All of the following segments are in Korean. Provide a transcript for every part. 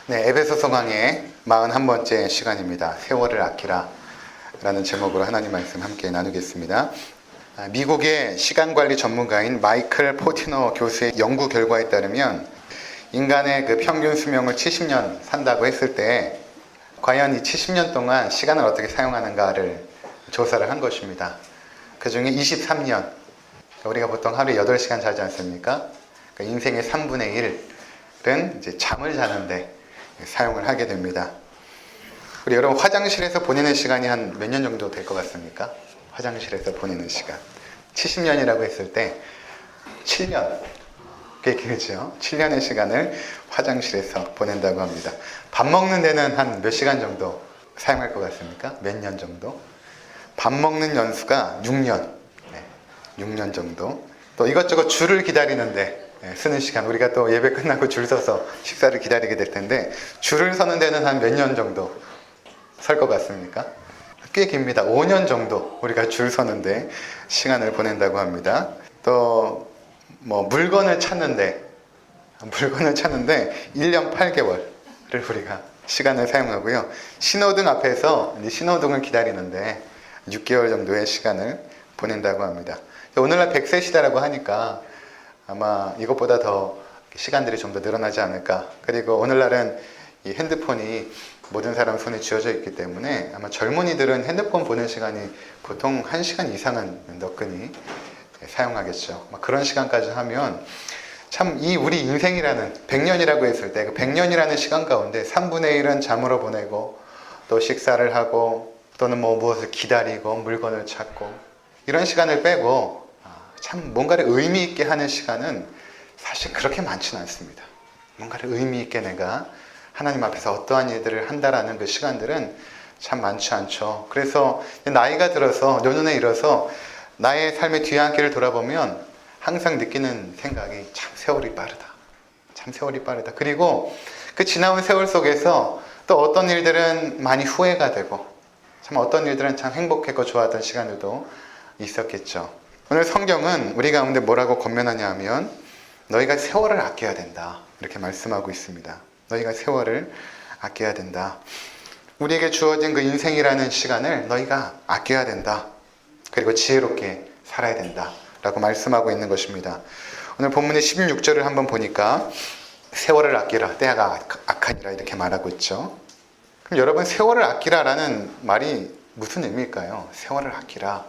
네, 에베소서 강의 41번째 시간입니다. 세월을 아끼라 라는 제목으로 하나님 말씀 함께 나누겠습니다. 미국의 시간관리 전문가인 마이클 포티너 교수의 연구 결과에 따르면 인간의 그 평균 수명을 70년 산다고 했을 때 과연 이 70년 동안 시간을 어떻게 사용하는가를 조사를 한 것입니다. 그 중에 23년, 우리가 보통 하루에 8시간 자지 않습니까? 그러니까 인생의 3분의 1은 이제 잠을 자는데 사용을 하게 됩니다. 우리 여러분 화장실에서 보내는 시간이 한 몇 년 정도 될 것 같습니까? 화장실에서 보내는 시간 70년이라고 했을 때 7년, 꽤 길죠? 7년의 시간을 화장실에서 보낸다고 합니다. 밥 먹는 데는 한 몇 시간 정도 사용할 것 같습니까? 몇 년 정도? 밥 먹는 연수가 6년, 6년 정도. 또 이것저것 줄을 기다리는데 쓰는 시간, 우리가 또 예배 끝나고 줄 서서 식사를 기다리게 될 텐데 줄을 서는 데는 한 몇 년 정도 설 것 같습니까? 꽤 깁니다. 5년 정도 우리가 줄 서는데 시간을 보낸다고 합니다. 또 뭐 물건을 찾는데 1년 8개월을 우리가 시간을 사용하고요. 신호등 앞에서 신호등을 기다리는데 6개월 정도의 시간을 보낸다고 합니다. 오늘날 100세 시대라고 하니까 아마 이것보다 더 시간들이 좀 더 늘어나지 않을까. 그리고 오늘날은 이 핸드폰이 모든 사람 손에 쥐어져 있기 때문에 아마 젊은이들은 핸드폰 보는 시간이 보통 1시간 이상은 너끈히 사용하겠죠. 그런 시간까지 하면 참 이 우리 인생이라는 100년이라고 했을 때 그 100년이라는 시간 가운데 3분의 1은 잠으로 보내고 또 식사를 하고 또는 뭐 무엇을 기다리고 물건을 찾고 이런 시간을 빼고 참 뭔가를 의미 있게 하는 시간은 사실 그렇게 많지는 않습니다. 뭔가를 의미 있게 내가 하나님 앞에서 어떠한 일들을 한다라는 그 시간들은 참 많지 않죠. 그래서 나이가 들어서 노년에 이뤄서 나의 삶의 뒤안길을 돌아보면 항상 느끼는 생각이 참 세월이 빠르다. 참 세월이 빠르다. 그리고 그 지나온 세월 속에서 또 어떤 일들은 많이 후회가 되고 참 어떤 일들은 참 행복했고 좋았던 시간들도 있었겠죠. 오늘 성경은 우리 가운데 뭐라고 권면하냐 하면 너희가 세월을 아껴야 된다 이렇게 말씀하고 있습니다. 너희가 세월을 아껴야 된다. 우리에게 주어진 그 인생이라는 시간을 너희가 아껴야 된다. 그리고 지혜롭게 살아야 된다 라고 말씀하고 있는 것입니다. 오늘 본문의 16절을 한번 보니까 세월을 아끼라 때가 악하니라 이렇게 말하고 있죠. 그럼 여러분 세월을 아끼라라는 말이 무슨 의미일까요? 세월을 아끼라.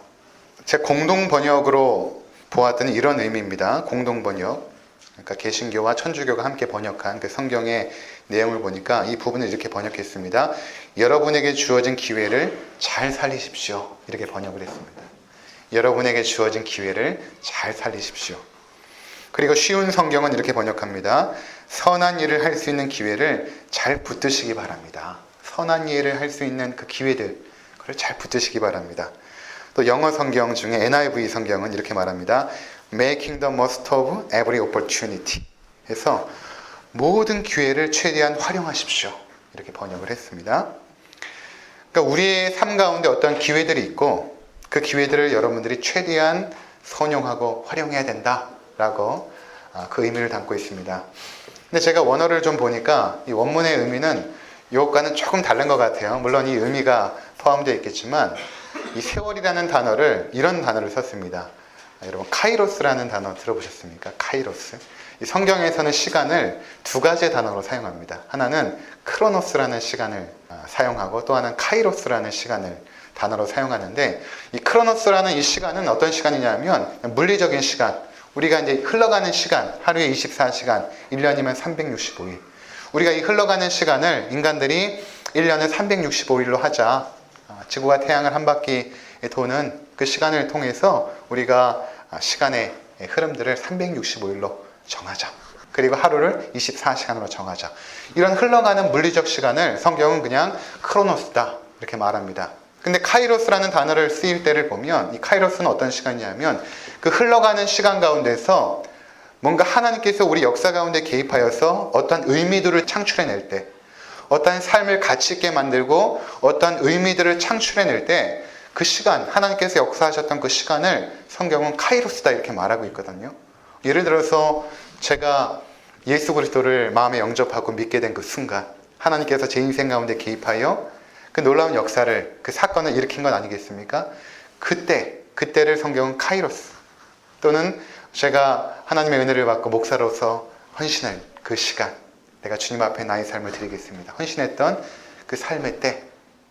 제 공동 번역으로 보았더니 이런 의미입니다. 공동 번역. 그러니까 개신교와 천주교가 함께 번역한 그 성경의 내용을 보니까 이 부분을 이렇게 번역했습니다. 여러분에게 주어진 기회를 잘 살리십시오. 이렇게 번역을 했습니다. 여러분에게 주어진 기회를 잘 살리십시오. 그리고 쉬운 성경은 이렇게 번역합니다. 선한 일을 할 수 있는 기회를 잘 붙드시기 바랍니다. 선한 일을 할 수 있는 그 기회들, 그걸 잘 붙드시기 바랍니다. 또 영어 성경 중에 NIV 성경은 이렇게 말합니다. Making the most of every opportunity 해서 모든 기회를 최대한 활용하십시오. 이렇게 번역을 했습니다. 그러니까 우리의 삶 가운데 어떤 기회들이 있고 그 기회들을 여러분들이 최대한 선용하고 활용해야 된다라고 그 의미를 담고 있습니다. 근데 제가 원어를 좀 보니까 이 원문의 의미는 이것과는 조금 다른 것 같아요. 물론 이 의미가 포함되어 있겠지만 이 세월이라는 단어를 이런 단어를 썼습니다. 여러분 카이로스라는 단어 들어보셨습니까? 카이로스. 이 성경에서는 시간을 두 가지의 단어로 사용합니다. 하나는 크로노스라는 시간을 사용하고 또 하나는 카이로스라는 시간을 단어로 사용하는데 이 크로노스라는 이 시간은 어떤 시간이냐면 물리적인 시간. 우리가 이제 흘러가는 시간, 하루에 24시간, 1년이면 365일. 우리가 이 흘러가는 시간을 인간들이 1년을 365일로 하자. 지구와 태양을 한 바퀴 도는 그 시간을 통해서 우리가 시간의 흐름들을 365일로 정하자. 그리고 하루를 24시간으로 정하자. 이런 흘러가는 물리적 시간을 성경은 그냥 크로노스다 이렇게 말합니다. 근데 카이로스라는 단어를 쓰일 때를 보면 이 카이로스는 어떤 시간이냐면 그 흘러가는 시간 가운데서 뭔가 하나님께서 우리 역사 가운데 개입하여서 어떤 의미들을 창출해낼 때 어떤 삶을 가치 있게 만들고 어떤 의미들을 창출해낼 때 그 시간, 하나님께서 역사하셨던 그 시간을 성경은 카이로스다 이렇게 말하고 있거든요. 예를 들어서 제가 예수 그리스도를 마음에 영접하고 믿게 된 그 순간 하나님께서 제 인생 가운데 개입하여 그 놀라운 역사를, 그 사건을 일으킨 건 아니겠습니까? 그때를 성경은 카이로스, 또는 제가 하나님의 은혜를 받고 목사로서 헌신할 그 시간, 내가 주님 앞에 나의 삶을 드리겠습니다, 헌신했던 그 삶의 때,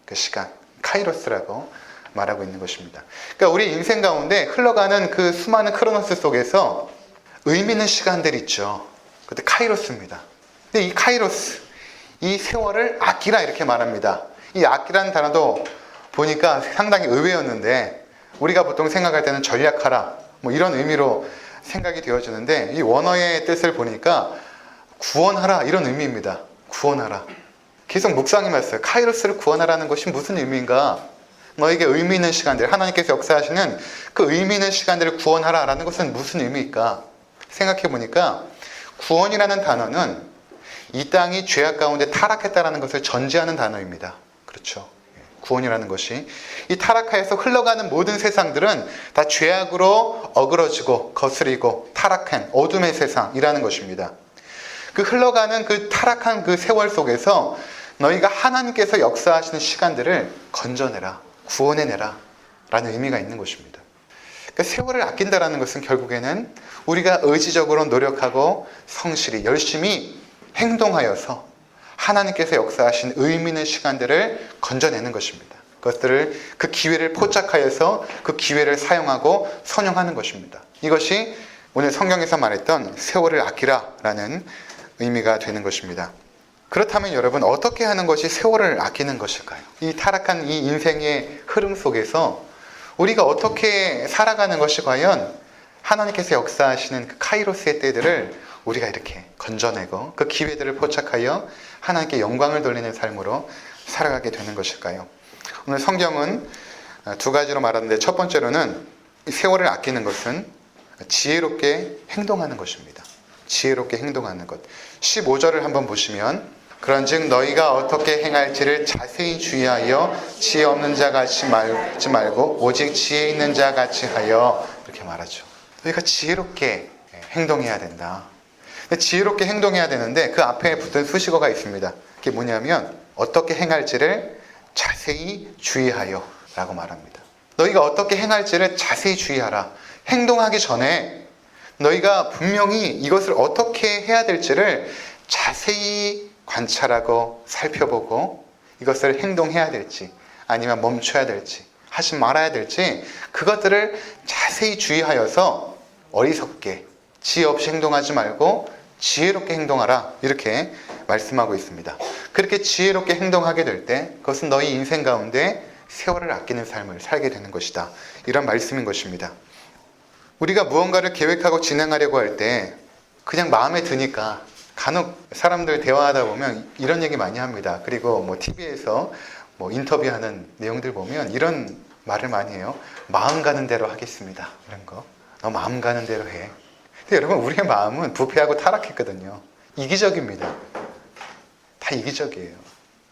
그 시간, 카이로스라고 말하고 있는 것입니다. 그러니까 우리 인생 가운데 흘러가는 그 수많은 크로노스 속에서 의미 있는 시간들이 있죠. 그때 카이로스입니다. 근데 이 카이로스, 이 세월을 아끼라 이렇게 말합니다. 이 아끼라는 단어도 보니까 상당히 의외였는데, 우리가 보통 생각할 때는 전략하라 뭐 이런 의미로 생각이 되어지는데, 이 원어의 뜻을 보니까 구원하라 이런 의미입니다. 구원하라. 계속 묵상해봤어요. 카이로스를 구원하라는 것이 무슨 의미인가? 너에게 의미 있는 시간들, 하나님께서 역사하시는 그 의미 있는 시간들을 구원하라라는 것은 무슨 의미일까? 생각해 보니까 구원이라는 단어는 이 땅이 죄악 가운데 타락했다라는 것을 전제하는 단어입니다. 그렇죠? 구원이라는 것이, 이 타락하여서 흘러가는 모든 세상들은 다 죄악으로 어그러지고 거스리고 타락한 어둠의 세상이라는 것입니다. 그 흘러가는 그 타락한 그 세월 속에서 너희가 하나님께서 역사하시는 시간들을 건져내라, 구원해내라 라는 의미가 있는 것입니다. 그러니까 세월을 아낀다라는 것은 결국에는 우리가 의지적으로 노력하고 성실히 열심히 행동하여서 하나님께서 역사하신 의미 있는 시간들을 건져내는 것입니다. 그것들을, 그 기회를 포착하여서 그 기회를 사용하고 선용하는 것입니다. 이것이 오늘 성경에서 말했던 세월을 아끼라라는 의미가 되는 것입니다. 그렇다면 여러분, 어떻게 하는 것이 세월을 아끼는 것일까요? 이 타락한 이 인생의 흐름 속에서 우리가 어떻게 살아가는 것이 과연 하나님께서 역사하시는 그 카이로스의 때들을 우리가 이렇게 건져내고 그 기회들을 포착하여 하나님께 영광을 돌리는 삶으로 살아가게 되는 것일까요? 오늘 성경은 두 가지로 말하는데, 첫 번째로는 세월을 아끼는 것은 지혜롭게 행동하는 것입니다. 지혜롭게 행동하는 것. 15절을 한번 보시면, 그런즉 너희가 어떻게 행할지를 자세히 주의하여 지혜 없는 자 같이 말지 말고 오직 지혜 있는 자 같이 하여, 이렇게 말하죠. 너희가 지혜롭게 행동해야 된다. 지혜롭게 행동해야 되는데 그 앞에 붙은 수식어가 있습니다. 그게 뭐냐면 어떻게 행할지를 자세히 주의하여 라고 말합니다. 너희가 어떻게 행할지를 자세히 주의하라. 행동하기 전에 너희가 분명히 이것을 어떻게 해야 될지를 자세히 관찰하고 살펴보고, 이것을 행동해야 될지 아니면 멈춰야 될지 하지 말아야 될지 그것들을 자세히 주의하여서 어리석게 지혜 없이 행동하지 말고 지혜롭게 행동하라, 이렇게 말씀하고 있습니다. 그렇게 지혜롭게 행동하게 될 때 그것은 너희 인생 가운데 세월을 아끼는 삶을 살게 되는 것이다, 이런 말씀인 것입니다. 우리가 무언가를 계획하고 진행하려고 할 때 그냥 마음에 드니까, 간혹 사람들 대화하다 보면 이런 얘기 많이 합니다. 그리고 뭐 TV에서 뭐 인터뷰하는 내용들 보면 이런 말을 많이 해요. 마음 가는 대로 하겠습니다, 이런 거. 너 마음 가는 대로 해. 근데 여러분, 우리의 마음은 부패하고 타락했거든요. 이기적입니다. 다 이기적이에요.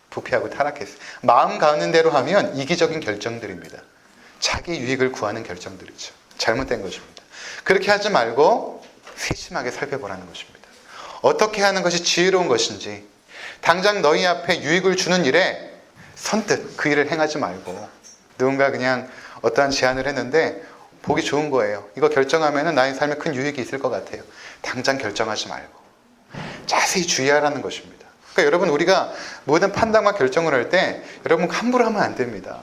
부패하고 타락했어요. 마음 가는 대로 하면 이기적인 결정들입니다. 자기 유익을 구하는 결정들이죠. 잘못된 것입니다. 그렇게 하지 말고 세심하게 살펴보라는 것입니다. 어떻게 하는 것이 지혜로운 것인지, 당장 너희 앞에 유익을 주는 일에 선뜻 그 일을 행하지 말고, 누군가 그냥 어떠한 제안을 했는데 보기 좋은 거예요. 이거 결정하면 나의 삶에 큰 유익이 있을 것 같아요. 당장 결정하지 말고 자세히 주의하라는 것입니다. 그러니까 여러분, 우리가 모든 판단과 결정을 할 때 여러분 함부로 하면 안 됩니다.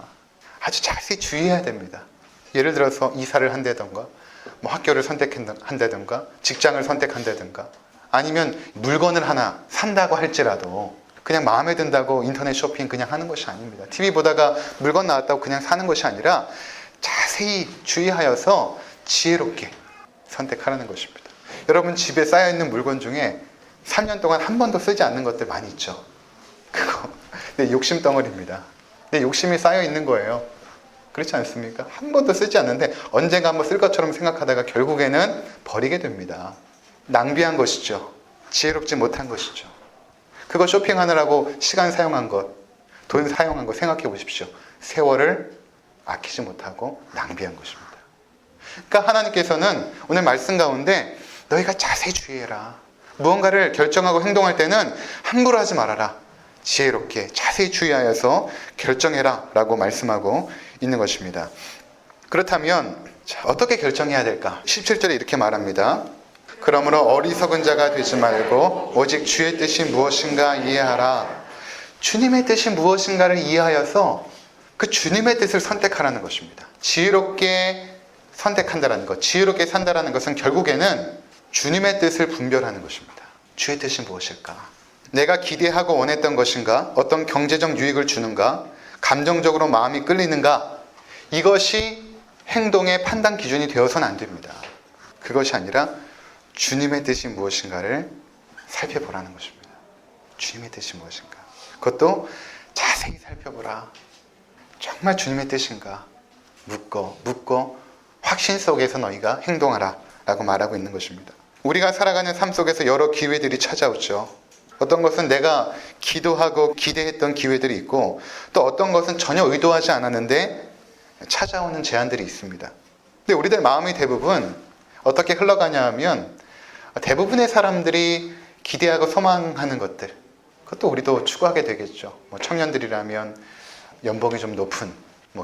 아주 자세히 주의해야 됩니다. 예를 들어서 이사를 한다던가, 뭐 학교를 선택한다던가, 직장을 선택한다던가, 아니면 물건을 하나 산다고 할지라도 그냥 마음에 든다고 인터넷 쇼핑 그냥 하는 것이 아닙니다. TV 보다가 물건 나왔다고 그냥 사는 것이 아니라 자세히 주의하여서 지혜롭게 선택하라는 것입니다. 여러분, 집에 쌓여있는 물건 중에 3년 동안 한 번도 쓰지 않는 것들 많이 있죠. 그거 내 욕심 덩어리입니다. 내 욕심이 쌓여있는 거예요. 그렇지 않습니까? 한 번도 쓰지 않는데 언젠가 한번 쓸 것처럼 생각하다가 결국에는 버리게 됩니다. 낭비한 것이죠. 지혜롭지 못한 것이죠. 그거 쇼핑하느라고 시간 사용한 것, 돈 사용한 것 생각해 보십시오. 세월을 아끼지 못하고 낭비한 것입니다. 그러니까 하나님께서는 오늘 말씀 가운데 너희가 자세히 주의해라. 무언가를 결정하고 행동할 때는 함부로 하지 말아라. 지혜롭게 자세히 주의하여서 결정해라 라고 말씀하고 있는 것입니다. 그렇다면 어떻게 결정해야 될까? 17절에 이렇게 말합니다. 그러므로 어리석은 자가 되지 말고 오직 주의 뜻이 무엇인가 이해하라. 주님의 뜻이 무엇인가를 이해하여서 그 주님의 뜻을 선택하라는 것입니다. 지혜롭게 선택한다는 것, 지혜롭게 산다는 것은 결국에는 주님의 뜻을 분별하는 것입니다. 주의 뜻이 무엇일까? 내가 기대하고 원했던 것인가? 어떤 경제적 유익을 주는가? 감정적으로 마음이 끌리는가? 이것이 행동의 판단 기준이 되어서는 안 됩니다. 그것이 아니라 주님의 뜻이 무엇인가를 살펴보라는 것입니다. 주님의 뜻이 무엇인가? 그것도 자세히 살펴보라. 정말 주님의 뜻인가? 묻고 확신 속에서 너희가 행동하라 라고 말하고 있는 것입니다. 우리가 살아가는 삶 속에서 여러 기회들이 찾아오죠. 어떤 것은 내가 기도하고 기대했던 기회들이 있고, 또 어떤 것은 전혀 의도하지 않았는데 찾아오는 제안들이 있습니다. 근데 우리들 마음이 대부분 어떻게 흘러가냐 하면, 대부분의 사람들이 기대하고 소망하는 것들, 그것도 우리도 추구하게 되겠죠. 청년들이라면 연봉이 좀 높은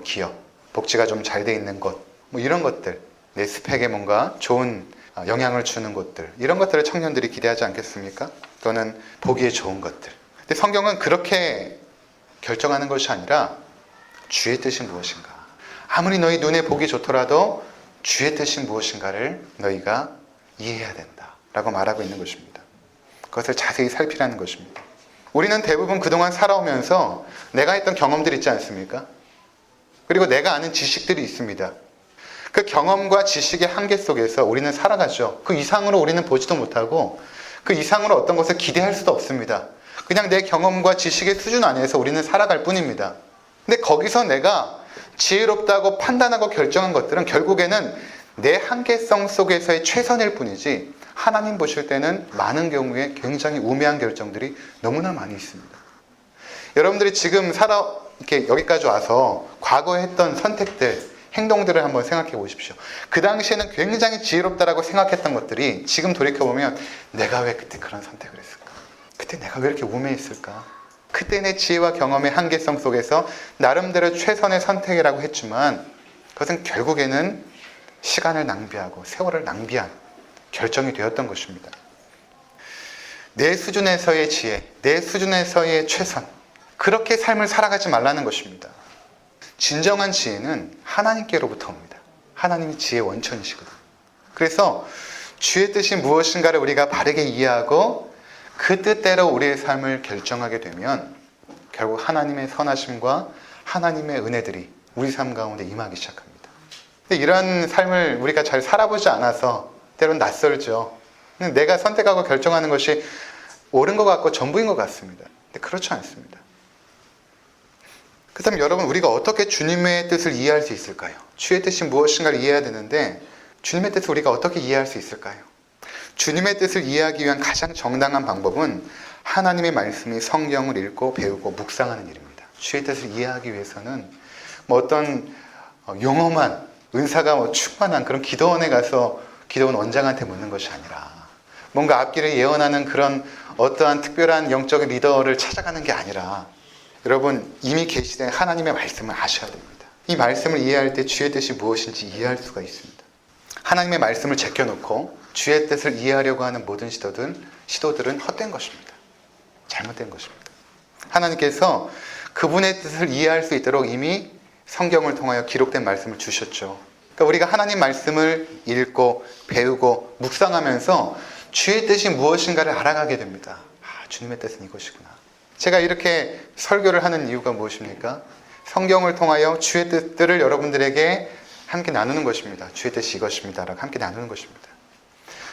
기업, 복지가 좀 잘 돼 있는 곳, 이런 것들, 내 스펙에 뭔가 좋은 영향을 주는 곳들, 이런 것들을 청년들이 기대하지 않겠습니까? 또는 보기에 좋은 것들. 근데 성경은 그렇게 결정하는 것이 아니라 주의 뜻이 무엇인가? 아무리 너희 눈에 보기 좋더라도 주의 뜻이 무엇인가를 너희가 이해해야 된다 라고 말하고 있는 것입니다. 그것을 자세히 살피라는 것입니다. 우리는 대부분 그동안 살아오면서 내가 했던 경험들이 있지 않습니까? 그리고 내가 아는 지식들이 있습니다. 그 경험과 지식의 한계 속에서 우리는 살아가죠. 그 이상으로 우리는 보지도 못하고 그 이상으로 어떤 것을 기대할 수도 없습니다. 그냥 내 경험과 지식의 수준 안에서 우리는 살아갈 뿐입니다. 근데 거기서 내가 지혜롭다고 판단하고 결정한 것들은 결국에는 내 한계성 속에서의 최선일 뿐이지, 하나님 보실 때는 많은 경우에 굉장히 우매한 결정들이 너무나 많이 있습니다. 여러분들이 지금 이렇게 여기까지 와서 과거에 했던 선택들, 행동들을 한번 생각해 보십시오. 그 당시에는 굉장히 지혜롭다라고 생각했던 것들이 지금 돌이켜보면 내가 왜 그때 그런 선택을 했을까? 그때 내가 왜 이렇게 우매했을까? 그때 내 지혜와 경험의 한계성 속에서 나름대로 최선의 선택이라고 했지만 그것은 결국에는 시간을 낭비하고 세월을 낭비한 결정이 되었던 것입니다. 내 수준에서의 지혜, 내 수준에서의 최선, 그렇게 삶을 살아가지 말라는 것입니다. 진정한 지혜는 하나님께로부터 옵니다. 하나님이 지혜의 원천이시거든요. 그래서 주의 뜻이 무엇인가를 우리가 바르게 이해하고 그 뜻대로 우리의 삶을 결정하게 되면 결국 하나님의 선하심과 하나님의 은혜들이 우리 삶 가운데 임하기 시작합니다. 근데 이런 삶을 우리가 잘 살아보지 않아서 때로는 낯설죠. 내가 선택하고 결정하는 것이 옳은 것 같고 전부인 것 같습니다. 근데 그렇지 않습니다. 그렇다면 여러분, 우리가 어떻게 주님의 뜻을 이해할 수 있을까요? 주의 뜻이 무엇인가를 이해해야 되는데 주님의 뜻을 우리가 어떻게 이해할 수 있을까요? 주님의 뜻을 이해하기 위한 가장 정당한 방법은 하나님의 말씀이 성경을 읽고 배우고 묵상하는 일입니다. 주의 뜻을 이해하기 위해서는 어떤 용험한 은사가 충만한 그런 기도원에 가서 기도원 원장한테 묻는 것이 아니라 뭔가 앞길을 예언하는 그런 어떠한 특별한 영적인 리더를 찾아가는 게 아니라 여러분, 이미 계시된 하나님의 말씀을 아셔야 됩니다. 이 말씀을 이해할 때 주의 뜻이 무엇인지 이해할 수가 있습니다. 하나님의 말씀을 제껴놓고 주의 뜻을 이해하려고 하는 모든 시도들은 헛된 것입니다. 잘못된 것입니다. 하나님께서 그분의 뜻을 이해할 수 있도록 이미 성경을 통하여 기록된 말씀을 주셨죠. 그러니까 우리가 하나님 말씀을 읽고 배우고 묵상하면서 주의 뜻이 무엇인가를 알아가게 됩니다. 주님의 뜻은 이것이구나. 제가 이렇게 설교를 하는 이유가 무엇입니까? 성경을 통하여 주의 뜻들을 여러분들에게 함께 나누는 것입니다. 주의 뜻이 이것입니다 라고 함께 나누는 것입니다.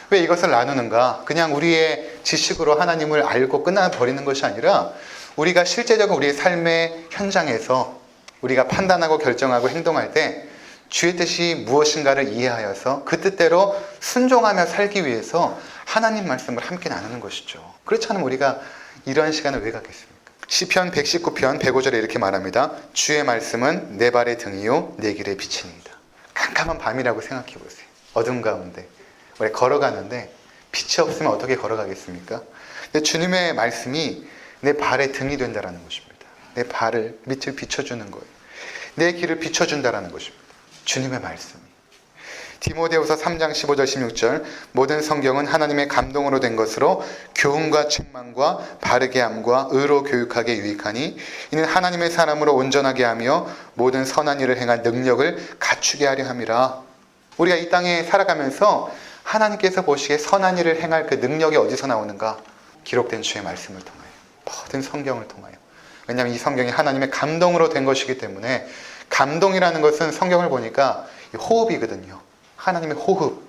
왜 이것을 나누는가? 그냥 우리의 지식으로 하나님을 알고 끝나버리는 것이 아니라 우리가 실제적으로 우리의 삶의 현장에서 우리가 판단하고 결정하고 행동할 때 주의 뜻이 무엇인가를 이해하여서 그 뜻대로 순종하며 살기 위해서 하나님 말씀을 함께 나누는 것이죠. 그렇지 않으면 우리가 이러한 시간을 왜 갖겠습니까? 시편 119편 105절에 이렇게 말합니다. 주의 말씀은 내 발의 등이요 내 길의 빛이니이다. 캄캄한 밤이라고 생각해 보세요. 어둠 가운데 우리 걸어가는데 빛이 없으면 어떻게 걸어가겠습니까? 근데 주님의 말씀이 내 발의 등이 된다라는 것입니다. 내 발을 밑을 비춰주는 거예요. 내 길을 비춰준다라는 것입니다. 주님의 말씀이. 디모데후서 3장 15절 16절 모든 성경은 하나님의 감동으로 된 것으로 교훈과 책망과 바르게 함과 의로 교육하게 유익하니 이는 하나님의 사람으로 온전하게 하며 모든 선한 일을 행할 능력을 갖추게 하려 함이라. 우리가 이 땅에 살아가면서 하나님께서 보시기에 선한 일을 행할 그 능력이 어디서 나오는가? 기록된 주의 말씀을 통하여, 모든 성경을 통하여. 왜냐하면 이 성경이 하나님의 감동으로 된 것이기 때문에, 감동이라는 것은 성경을 보니까 호흡이거든요. 하나님의 호흡,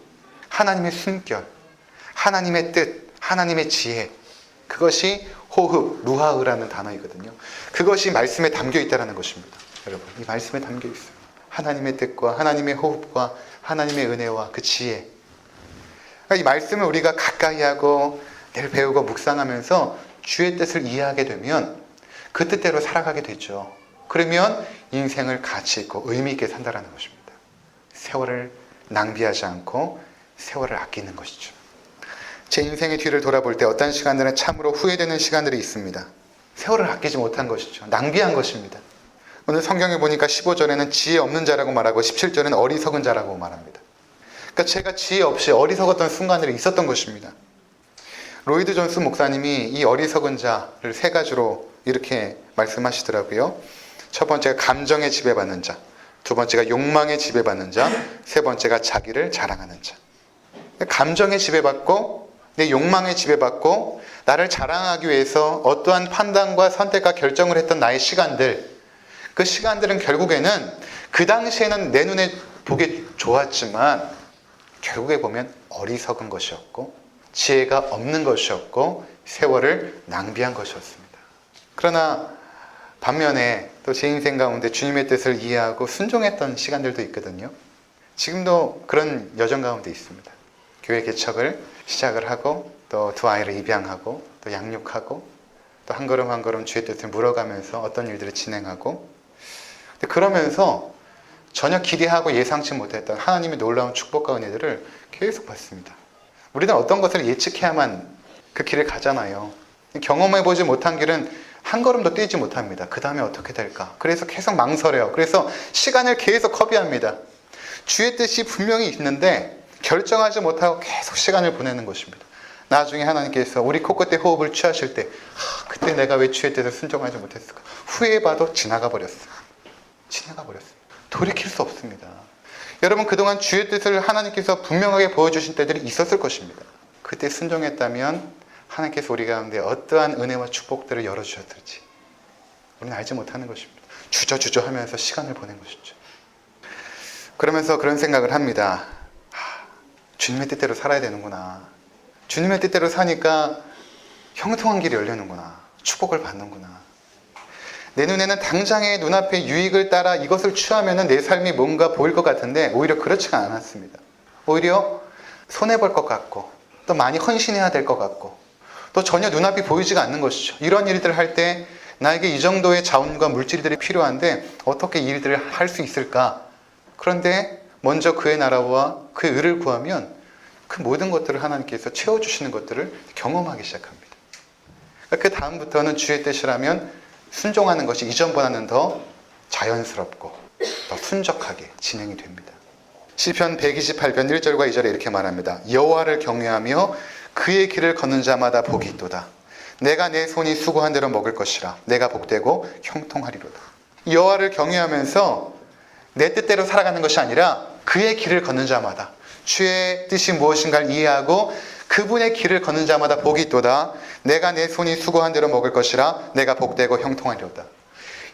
하나님의 숨결, 하나님의 뜻, 하나님의 지혜, 그것이 호흡, 루하흐라는 단어이거든요. 그것이 말씀에 담겨 있다는 것입니다. 여러분, 이 말씀에 담겨 있어요. 하나님의 뜻과 하나님의 호흡과 하나님의 은혜와 그 지혜. 이 말씀을 우리가 가까이 하고 늘 배우고 묵상하면서 주의 뜻을 이해하게 되면 그 뜻대로 살아가게 되죠. 그러면 인생을 가치 있고 의미 있게 산다는 것입니다. 세월을 낭비하지 않고 세월을 아끼는 것이죠. 제 인생의 뒤를 돌아볼 때 어떤 시간들은 참으로 후회되는 시간들이 있습니다. 세월을 아끼지 못한 것이죠. 낭비한 것입니다. 오늘 성경에 보니까 15절에는 지혜 없는 자라고 말하고 17절에는 어리석은 자라고 말합니다. 그러니까 제가 지혜 없이 어리석었던 순간들이 있었던 것입니다. 로이드 존스 목사님이 이 어리석은 자를 세 가지로 이렇게 말씀하시더라고요. 첫 번째가 감정에 지배받는 자, 두 번째가 욕망에 지배받는 자, 세 번째가 자기를 자랑하는 자. 감정에 지배받고 내 욕망에 지배받고 나를 자랑하기 위해서 어떠한 판단과 선택과 결정을 했던 나의 시간들, 그 시간들은 결국에는 그 당시에는 내 눈에 보기 좋았지만 결국에 보면 어리석은 것이었고 지혜가 없는 것이었고 세월을 낭비한 것이었습니다. 그러나 반면에 또 제 인생 가운데 주님의 뜻을 이해하고 순종했던 시간들도 있거든요. 지금도 그런 여정 가운데 있습니다. 교회 개척을 시작을 하고 또 두 아이를 입양하고 또 양육하고 또 한 걸음 한 걸음 주의 뜻을 물어가면서 어떤 일들을 진행하고, 그러면서 전혀 기대하고 예상치 못했던 하나님의 놀라운 축복과 은혜들을 계속 받습니다. 우리는 어떤 것을 예측해야만 그 길을 가잖아요. 경험해보지 못한 길은 한 걸음도 뛰지 못합니다. 그 다음에 어떻게 될까? 그래서 계속 망설여요. 그래서 시간을 계속 허비합니다. 주의 뜻이 분명히 있는데 결정하지 못하고 계속 시간을 보내는 것입니다. 나중에 하나님께서 우리 코끝에 호흡을 취하실 때 그때 내가 왜 주의 뜻을 순종하지 못했을까? 후회해봐도 지나가 버렸어요. 돌이킬 수 없습니다. 여러분, 그동안 주의 뜻을 하나님께서 분명하게 보여주신 때들이 있었을 것입니다. 그때 순종했다면 하나님께서 우리 가운데 어떠한 은혜와 축복들을 열어주셨을지 우리는 알지 못하는 것입니다. 주저주저 하면서 시간을 보낸 것이죠. 그러면서 그런 생각을 합니다. 주님의 뜻대로 살아야 되는구나. 주님의 뜻대로 사니까 형통한 길이 열리는구나. 축복을 받는구나. 내 눈에는 당장의 눈앞의 유익을 따라 이것을 취하면 내 삶이 뭔가 보일 것 같은데 오히려 그렇지가 않았습니다. 오히려 손해볼 것 같고 또 많이 헌신해야 될 것 같고 또 전혀 눈앞이 보이지가 않는 것이죠. 이런 일들을 할 때 나에게 이 정도의 자원과 물질들이 필요한데 어떻게 이 일들을 할 수 있을까? 그런데 먼저 그의 나라와 그의 의를 구하면 그 모든 것들을 하나님께서 채워주시는 것들을 경험하기 시작합니다. 그 다음부터는 주의 뜻이라면 순종하는 것이 이전보다는 더 자연스럽고 더 순적하게 진행이 됩니다. 시편 128편 1절과 2절에 이렇게 말합니다. 여호와를 경외하며 그의 길을 걷는 자마다 복이 있도다. 내가 내 손이 수고한 대로 먹을 것이라. 내가 복되고 형통하리로다. 여호와를 경외하면서 내 뜻대로 살아가는 것이 아니라 그의 길을 걷는 자마다, 주의 뜻이 무엇인가를 이해하고 그분의 길을 걷는 자마다 복이 있도다. 내가 내 손이 수고한 대로 먹을 것이라. 내가 복되고 형통하리로다.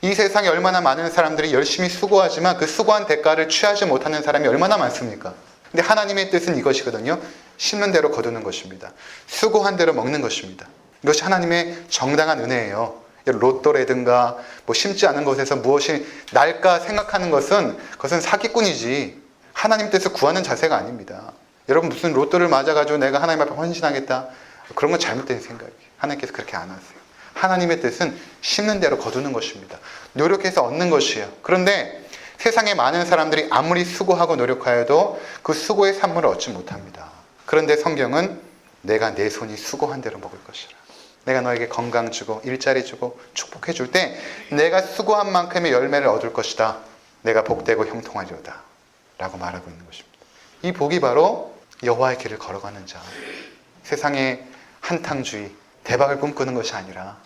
이 세상에 얼마나 많은 사람들이 열심히 수고하지만 그 수고한 대가를 취하지 못하는 사람이 얼마나 많습니까? 근데 하나님의 뜻은 이것이거든요. 심는 대로 거두는 것입니다. 수고한 대로 먹는 것입니다. 이것이 하나님의 정당한 은혜예요. 로또라든가 심지 않은 곳에서 무엇이 날까 생각하는 그것은 사기꾼이지 하나님 뜻을 구하는 자세가 아닙니다. 여러분, 무슨 로또를 맞아가지고 내가 하나님 앞에 헌신하겠다, 그런 건 잘못된 생각이에요. 하나님께서 그렇게 안 하세요. 하나님의 뜻은 심는 대로 거두는 것입니다. 노력해서 얻는 것이에요. 그런데 세상에 많은 사람들이 아무리 수고하고 노력하여도 그 수고의 산물을 얻지 못합니다. 그런데 성경은 내가 내 손이 수고한 대로 먹을 것이라. 내가 너에게 건강 주고 일자리 주고 축복해 줄 때 내가 수고한 만큼의 열매를 얻을 것이다. 내가 복되고 형통하리로다. 라고 말하고 있는 것입니다. 이 복이 바로 여호와의 길을 걸어가는 자. 세상의 한탕주의, 대박을 꿈꾸는 것이 아니라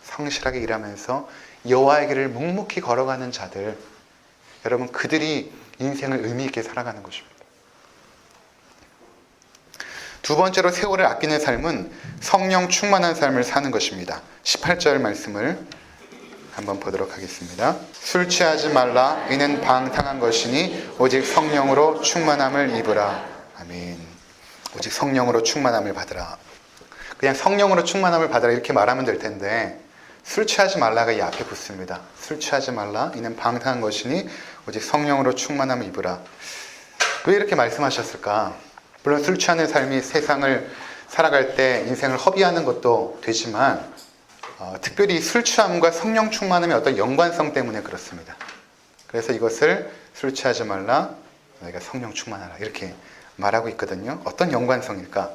성실하게 일하면서 여호와의 길을 묵묵히 걸어가는 자들. 여러분, 그들이 인생을 의미 있게 살아가는 것입니다. 두 번째로 세월을 아끼는 삶은 성령 충만한 삶을 사는 것입니다. 18절 말씀을 한번 보도록 하겠습니다. 술 취하지 말라. 이는 방탕한 것이니 오직 성령으로 충만함을 입으라. 아멘. 오직 성령으로 충만함을 받으라. 그냥 성령으로 충만함을 받으라 이렇게 말하면 될 텐데 술 취하지 말라가 이 앞에 붙습니다. 술 취하지 말라. 이는 방탕한 것이니 오직 성령으로 충만함을 입으라. 왜 이렇게 말씀하셨을까? 물론 술 취하는 삶이 세상을 살아갈 때 인생을 허비하는 것도 되지만 특별히 술 취함과 성령 충만함의 어떤 연관성 때문에 그렇습니다. 그래서 이것을 술 취하지 말라, 너희가 성령 충만하라 이렇게 말하고 있거든요. 어떤 연관성일까?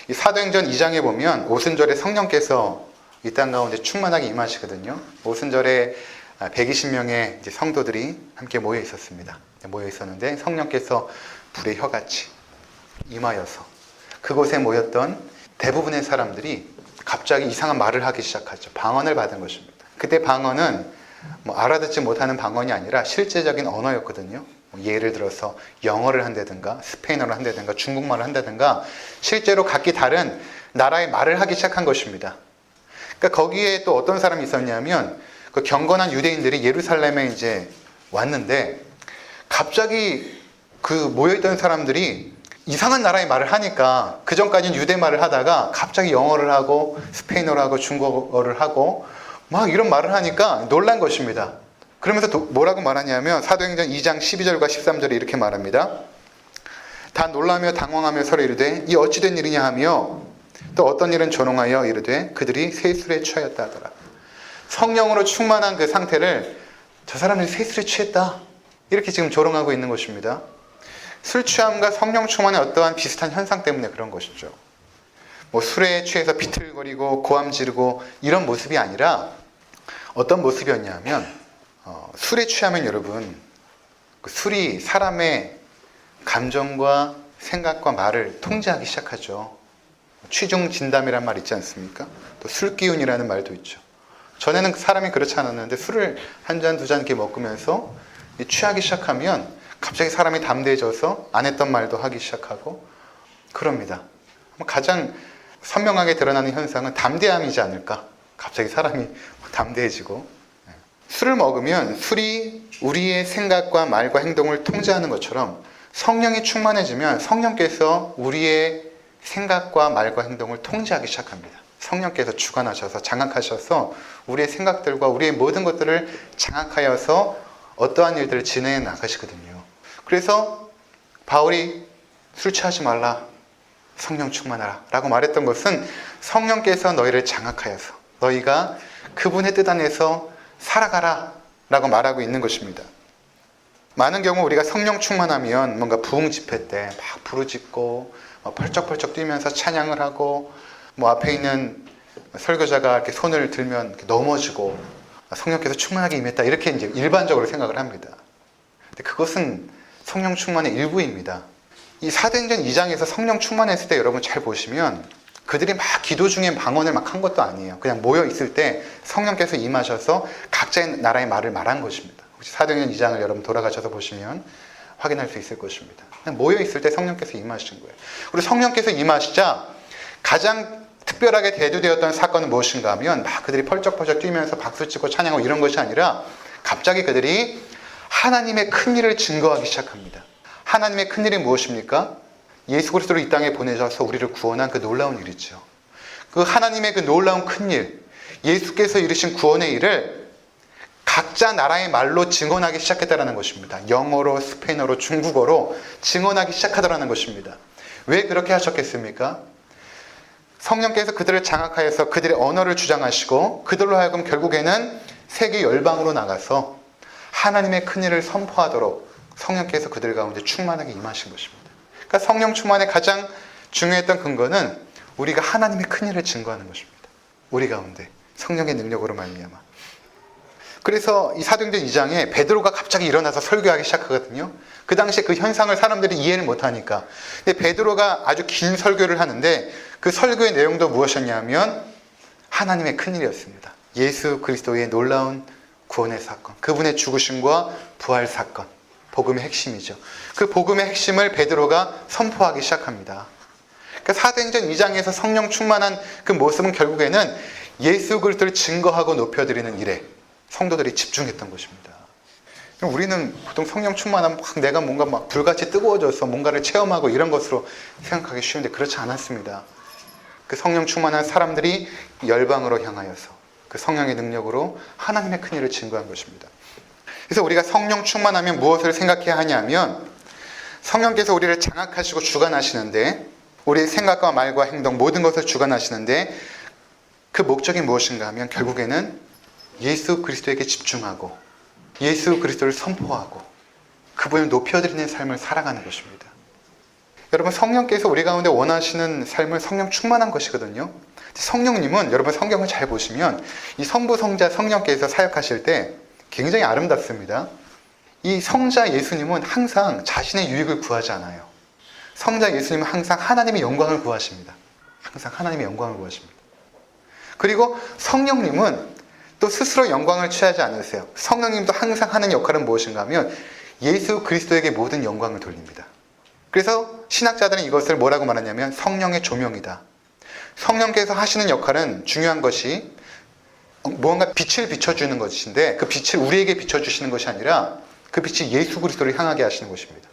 이 사도행전 2장에 보면 오순절에 성령께서 이 땅 가운데 충만하게 임하시거든요. 오순절에 120명의 이제 성도들이 함께 모여 있었습니다. 모여 있었는데 성령께서 불의 혀같이 임하여서 그곳에 모였던 대부분의 사람들이 갑자기 이상한 말을 하기 시작하죠. 방언을 받은 것입니다. 그때 방언은 알아듣지 못하는 방언이 아니라 실제적인 언어였거든요. 예를 들어서 영어를 한다든가 스페인어를 한다든가 중국말을 한다든가 실제로 각기 다른 나라의 말을 하기 시작한 것입니다. 그러니까 거기에 또 어떤 사람이 있었냐면 그 경건한 유대인들이 예루살렘에 이제 왔는데 갑자기 그 모여있던 사람들이 이상한 나라의 말을 하니까 그 전까지는 유대 말을 하다가 갑자기 영어를 하고 스페인어를 하고 중국어를 하고 막 이런 말을 하니까 놀란 것입니다. 그러면서 뭐라고 말하냐면 사도행전 2장 12절과 13절에 이렇게 말합니다. 다 놀라며 당황하며 서로 이르되 이 어찌 된 일이냐 하며 또 어떤 일은 조롱하여 이르되 그들이 세술에 취하였다 하더라. 성령으로 충만한 그 상태를 저 사람들이 세술에 취했다 이렇게 지금 조롱하고 있는 것입니다. 술 취함과 성령 충만의 어떠한 비슷한 현상 때문에 그런 것이죠. 술에 취해서 비틀거리고 고함 지르고 이런 모습이 아니라 어떤 모습이었냐면 술에 취하면 여러분 그 술이 사람의 감정과 생각과 말을 통제하기 시작하죠. 취중진담이란 말 있지 않습니까? 또 술기운이라는 말도 있죠. 전에는 사람이 그렇지 않았는데 술을 한 잔, 두 잔 이렇게 먹으면서 취하기 시작하면 갑자기 사람이 담대해져서 안 했던 말도 하기 시작하고 그럽니다. 가장 선명하게 드러나는 현상은 담대함이지 않을까? 갑자기 사람이 담대해지고 술을 먹으면 술이 우리의 생각과 말과 행동을 통제하는 것처럼 성령이 충만해지면 성령께서 우리의 생각과 말과 행동을 통제하기 시작합니다. 성령께서 주관하셔서 장악하셔서 우리의 생각들과 우리의 모든 것들을 장악하여서 어떠한 일들을 진행해 나가시거든요. 그래서 바울이 술 취하지 말라, 성령 충만하라 라고 말했던 것은 성령께서 너희를 장악하여서 너희가 그분의 뜻 안에서 살아가라 라고 말하고 있는 것입니다. 많은 경우 우리가 성령 충만하면 뭔가 부흥 집회 때 막 부르짖고 펄쩍펄쩍 뛰면서 찬양을 하고 앞에 있는 설교자가 이렇게 손을 들면 이렇게 넘어지고 성령께서 충만하게 임했다 이렇게 이제 일반적으로 생각을 합니다. 근데 그것은 성령 충만의 일부입니다. 이 사도행전 2장에서 성령 충만했을 때 여러분 잘 보시면 그들이 막 기도 중에 방언을 막 한 것도 아니에요. 그냥 모여 있을 때 성령께서 임하셔서 각자의 나라의 말을 말한 것입니다. 혹시 사도행전 2장을 여러분 돌아가셔서 보시면 확인할 수 있을 것입니다. 그냥 모여 있을 때 성령께서 임하신 거예요. 그리고 성령께서 임하시자 가장 특별하게 대두되었던 사건은 무엇인가 하면 막 그들이 펄쩍펄쩍 뛰면서 박수치고 찬양하고 이런 것이 아니라 갑자기 그들이 하나님의 큰 일을 증거하기 시작합니다. 하나님의 큰 일이 무엇입니까? 예수 그리스도를 이 땅에 보내셔서 우리를 구원한 그 놀라운 일이죠. 그 하나님의 그 놀라운 큰 일, 예수께서 이루신 구원의 일을 각자 나라의 말로 증언하기 시작했다는 것입니다. 영어로, 스페인어로, 중국어로 증언하기 시작하더라는 것입니다. 왜 그렇게 하셨겠습니까? 성령께서 그들을 장악하여서 그들의 언어를 주장하시고 그들로 하여금 결국에는 세계 열방으로 나가서 하나님의 큰 일을 선포하도록 성령께서 그들 가운데 충만하게 임하신 것입니다. 그러니까 성령 충만의 가장 중요했던 근거는 우리가 하나님의 큰 일을 증거하는 것입니다. 우리 가운데 성령의 능력으로 말미암아. 그래서 이 사도행전 2장에 베드로가 갑자기 일어나서 설교하기 시작하거든요. 그 당시에 그 현상을 사람들이 이해를 못하니까. 근데 베드로가 아주 긴 설교를 하는데 그 설교의 내용도 무엇이었냐면 하나님의 큰일이었습니다. 예수 그리스도의 놀라운 구원의 사건, 그분의 죽으심과 부활 사건, 복음의 핵심이죠. 그 복음의 핵심을 베드로가 선포하기 시작합니다. 그러니까 사도행전 2장에서 성령 충만한 그 모습은 결국에는 예수 그리스도를 증거하고 높여드리는 일에 성도들이 집중했던 것입니다. 우리는 보통 성령 충만하면 막 내가 뭔가 막 불같이 뜨거워져서 뭔가를 체험하고 이런 것으로 생각하기 쉬운데 그렇지 않았습니다. 그 성령 충만한 사람들이 열방으로 향하여서 그 성령의 능력으로 하나님의 큰일을 증거한 것입니다. 그래서 우리가 성령 충만하면 무엇을 생각해야 하냐면 성령께서 우리를 장악하시고 주관하시는데 우리의 생각과 말과 행동 모든 것을 주관하시는데 그 목적이 무엇인가 하면 결국에는 예수 그리스도에게 집중하고 예수 그리스도를 선포하고 그분을 높여드리는 삶을 살아가는 것입니다. 여러분 성령께서 우리 가운데 원하시는 삶은 성령 충만한 것이거든요. 성령님은 여러분 성경을 잘 보시면 이 성부 성자 성령께서 사역하실 때 굉장히 아름답습니다. 이 성자 예수님은 항상 자신의 유익을 구하지 않아요. 성자 예수님은 항상 하나님의 영광을 구하십니다. 항상 하나님의 영광을 구하십니다. 그리고 성령님은 또 스스로 영광을 취하지 않으세요. 성령님도 항상 하는 역할은 무엇인가 하면 예수 그리스도에게 모든 영광을 돌립니다. 그래서 신학자들은 이것을 뭐라고 말하냐면 성령의 조명이다. 성령께서 하시는 역할은 중요한 것이 무언가 빛을 비춰주는 것인데 그 빛을 우리에게 비춰주시는 것이 아니라 그 빛이 예수 그리스도를 향하게 하시는 것입니다.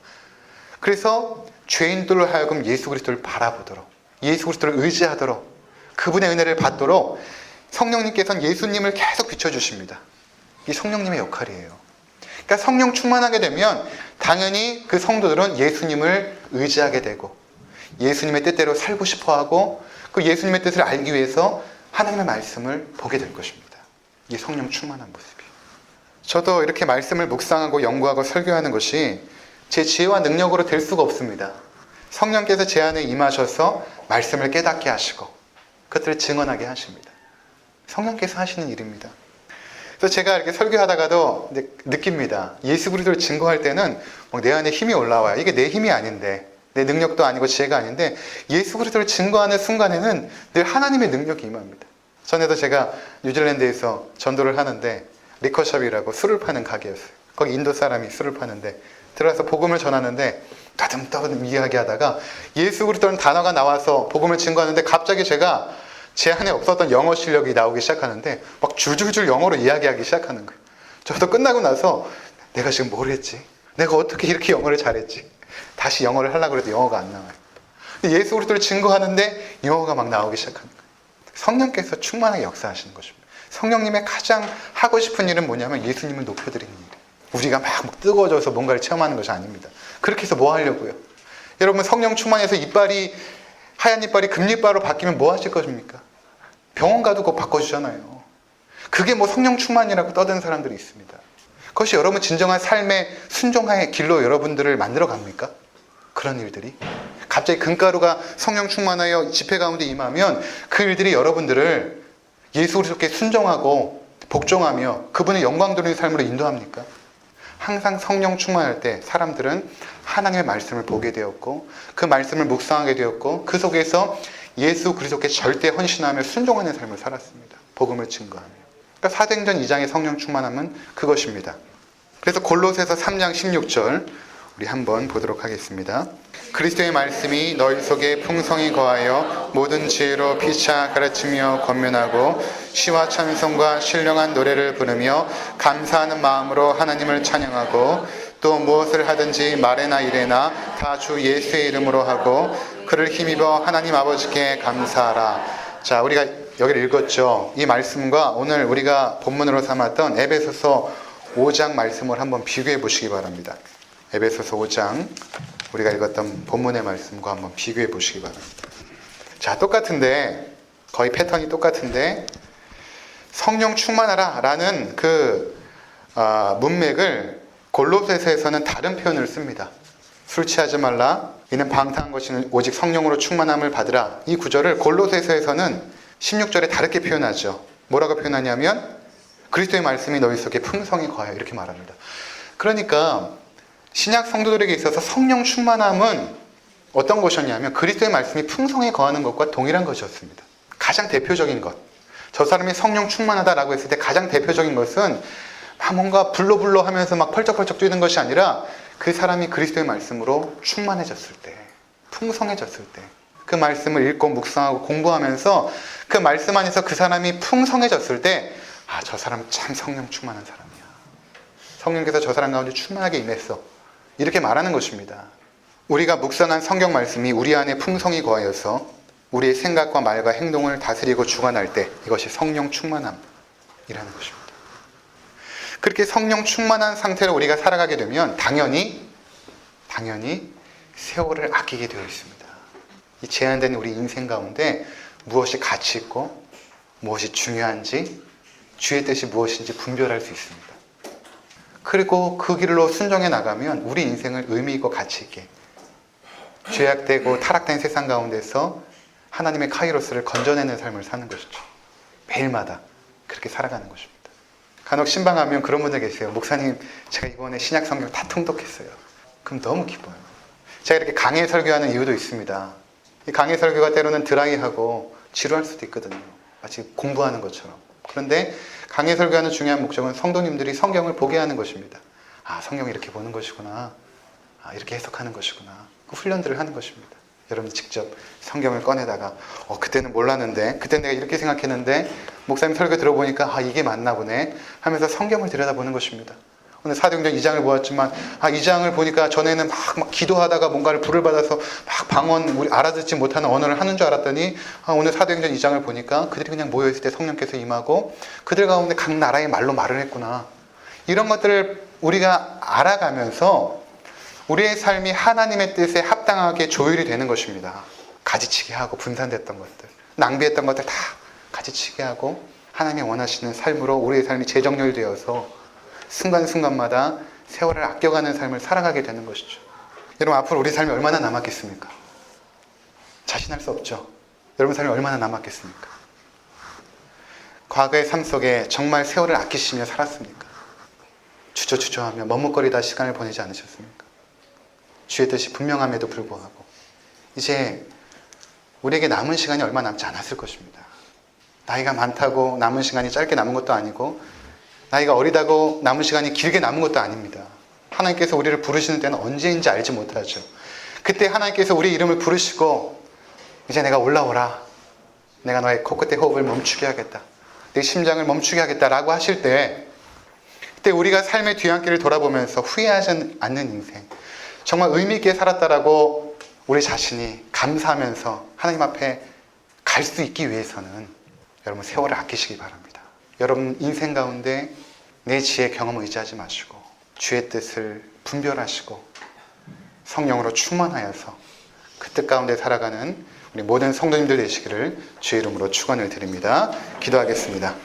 그래서 죄인들로 하여금 예수 그리스도를 바라보도록 예수 그리스도를 의지하도록 그분의 은혜를 받도록 성령님께서는 예수님을 계속 비춰주십니다. 이 성령님의 역할이에요. 그러니까 성령 충만하게 되면 당연히 그 성도들은 예수님을 의지하게 되고 예수님의 뜻대로 살고 싶어하고 그 예수님의 뜻을 알기 위해서 하나님의 말씀을 보게 될 것입니다. 이게 성령 충만한 모습이에요. 저도 이렇게 말씀을 묵상하고 연구하고 설교하는 것이 제 지혜와 능력으로 될 수가 없습니다. 성령께서 제 안에 임하셔서 말씀을 깨닫게 하시고 그것들을 증언하게 하십니다. 성령께서 하시는 일입니다. 그래서 제가 이렇게 설교하다가도 느낍니다. 예수 그리스도를 증거할 때는 내 안에 힘이 올라와요. 이게 내 힘이 아닌데 내 능력도 아니고 지혜가 아닌데 예수 그리스도를 증거하는 순간에는 늘 하나님의 능력이 임합니다. 전에도 제가 뉴질랜드에서 전도를 하는데 리커숍이라고 술을 파는 가게였어요. 거기 인도 사람이 술을 파는데 들어가서 복음을 전하는데 따듬따듬 이야기하다가 예수 그리스도라는 단어가 나와서 복음을 증거하는데 갑자기 제가 제 안에 없었던 영어 실력이 나오기 시작하는데 막 줄줄줄 영어로 이야기하기 시작하는 거예요. 저도 끝나고 나서 내가 지금 뭘 했지? 내가 어떻게 이렇게 영어를 잘했지? 다시 영어를 하려고 해도 영어가 안 나와요. 근데 예수 그리스도를 증거하는데 영어가 막 나오기 시작하는 거예요. 성령께서 충만하게 역사하시는 것입니다. 성령님의 가장 하고 싶은 일은 뭐냐면 예수님을 높여드리는 일이에요. 우리가 막 뜨거워져서 뭔가를 체험하는 것이 아닙니다. 그렇게 해서 뭐 하려고요? 여러분 성령 충만해서 하얀 이빨이 금이빨로 바뀌면 뭐 하실 것입니까? 병원 가도 그거 바꿔주잖아요. 그게 뭐 성령 충만이라고 떠드는 사람들이 있습니다. 그것이 여러분 진정한 삶의 순종의 길로 여러분들을 만들어 갑니까? 그런 일들이 갑자기 금가루가 성령 충만하여 집회 가운데 임하면 그 일들이 여러분들을 예수 그리스도께 순종하고 복종하며 그분의 영광 돌리는 삶으로 인도합니까? 항상 성령 충만할 때 사람들은 하나님의 말씀을 보게 되었고 그 말씀을 묵상하게 되었고 그 속에서 예수 그리스도께 절대 헌신하며 순종하는 삶을 살았습니다. 복음을 증거하며. 그러니까 사도행전 2장의 성령 충만함은 그것입니다. 그래서 골로새서 3장 16절 우리 한번 보도록 하겠습니다. 그리스도의 말씀이 너희 속에 풍성히 거하여 모든 지혜로 피차 가르치며 권면하고 시와 찬송과 신령한 노래를 부르며 감사하는 마음으로 하나님을 찬양하고 또 무엇을 하든지 말에나 일에나 다 주 예수의 이름으로 하고 그를 힘입어 하나님 아버지께 감사하라. 자, 우리가 여기를 읽었죠. 이 말씀과 오늘 우리가 본문으로 삼았던 에베소서 5장 말씀을 한번 비교해 보시기 바랍니다. 에베소서 5장 우리가 읽었던 본문의 말씀과 한번 비교해 보시기 바랍니다. 자, 똑같은데 거의 패턴이 똑같은데 성령 충만하라 라는 그 문맥을 골로새서에서는 다른 표현을 씁니다. 술 취하지 말라 이는 방탕한 것이는 오직 성령으로 충만함을 받으라. 이 구절을 골로새서에서는 16절에 다르게 표현하죠. 뭐라고 표현하냐면 그리스도의 말씀이 너희 속에 풍성히 거하여 이렇게 말합니다. 그러니까 신약 성도들에게 있어서 성령 충만함은 어떤 것이었냐면 그리스도의 말씀이 풍성히 거하는 것과 동일한 것이었습니다. 가장 대표적인 것. 저 사람이 성령 충만하다라고 했을 때 가장 대표적인 것은 뭔가 불러불러 하면서 막 펄쩍펄쩍 뛰는 것이 아니라 그 사람이 그리스도의 말씀으로 충만해졌을 때, 풍성해졌을 때, 그 말씀을 읽고 묵상하고 공부하면서 그 말씀 안에서 그 사람이 풍성해졌을 때, 아, 저 사람 참 성령 충만한 사람이야. 성령께서 저 사람 가운데 충만하게 임했어. 이렇게 말하는 것입니다. 우리가 묵상한 성경 말씀이 우리 안에 풍성히 거하여서 우리의 생각과 말과 행동을 다스리고 주관할 때 이것이 성령 충만함이라는 것입니다. 그렇게 성령 충만한 상태로 우리가 살아가게 되면 당연히 세월을 아끼게 되어 있습니다. 이 제한된 우리 인생 가운데 무엇이 가치 있고 무엇이 중요한지 주의 뜻이 무엇인지 분별할 수 있습니다. 그리고 그 길로 순종해 나가면 우리 인생을 의미 있고 가치 있게 죄악되고 타락된 세상 가운데서 하나님의 카이로스를 건져내는 삶을 사는 것이죠. 매일마다 그렇게 살아가는 것입니다. 간혹 신방하면 그런 분들 계세요. 목사님, 제가 이번에 신약 성경 다 통독했어요. 그럼 너무 기뻐요. 제가 이렇게 강해 설교하는 이유도 있습니다. 이 강해 설교가 때로는 드라이하고 지루할 수도 있거든요. 마치 공부하는 것처럼. 그런데 강해 설교하는 중요한 목적은 성도님들이 성경을 보게 하는 것입니다. 아, 성경을 이렇게 보는 것이구나. 아, 이렇게 해석하는 것이구나. 그 훈련들을 하는 것입니다. 여러분이 직접 성경을 꺼내다가 그때는 몰랐는데, 그때는 내가 이렇게 생각했는데 목사님 설교 들어보니까 아, 이게 맞나 보네 하면서 성경을 들여다보는 것입니다. 오늘 사도행전 2장을 보았지만 2장을 보니까 전에는 막 기도하다가 뭔가를 불을 받아서 막 방언, 우리 알아듣지 못하는 언어를 하는 줄 알았더니 오늘 사도행전 2장을 보니까 그들이 그냥 모여있을 때 성령께서 임하고 그들 가운데 각 나라의 말로 말을 했구나. 이런 것들을 우리가 알아가면서 우리의 삶이 하나님의 뜻에 합당하게 조율이 되는 것입니다. 가지치기 하고 분산됐던 것들, 낭비했던 것들 다 가지치기 하고 하나님이 원하시는 삶으로 우리의 삶이 재정렬되어서 순간순간마다 세월을 아껴가는 삶을 살아가게 되는 것이죠. 여러분, 앞으로 우리 삶이 얼마나 남았겠습니까? 자신할 수 없죠. 여러분 삶이 얼마나 남았겠습니까? 과거의 삶 속에 정말 세월을 아끼시며 살았습니까? 주저주저하며 머뭇거리다 시간을 보내지 않으셨습니까? 주의 뜻이 분명함에도 불구하고 이제 우리에게 남은 시간이 얼마 남지 않았을 것입니다. 나이가 많다고 남은 시간이 짧게 남은 것도 아니고 나이가 어리다고 남은 시간이 길게 남은 것도 아닙니다. 하나님께서 우리를 부르시는 때는 언제인지 알지 못하죠. 그때 하나님께서 우리 이름을 부르시고 이제 내가 올라오라. 내가 너의 코끝의 호흡을 멈추게 하겠다. 내 심장을 멈추게 하겠다라고 하실 때 그때 우리가 삶의 뒤안길을 돌아보면서 후회하지 않는 인생, 정말 의미 있게 살았다라고 우리 자신이 감사하면서 하나님 앞에 갈 수 있기 위해서는 여러분 세월을 아끼시기 바랍니다. 여러분 인생 가운데 내 지혜 경험을 의지하지 마시고 주의 뜻을 분별하시고 성령으로 충만하여서 그 뜻 가운데 살아가는 우리 모든 성도님들 되시기를 주의 이름으로 축원을 드립니다. 기도하겠습니다.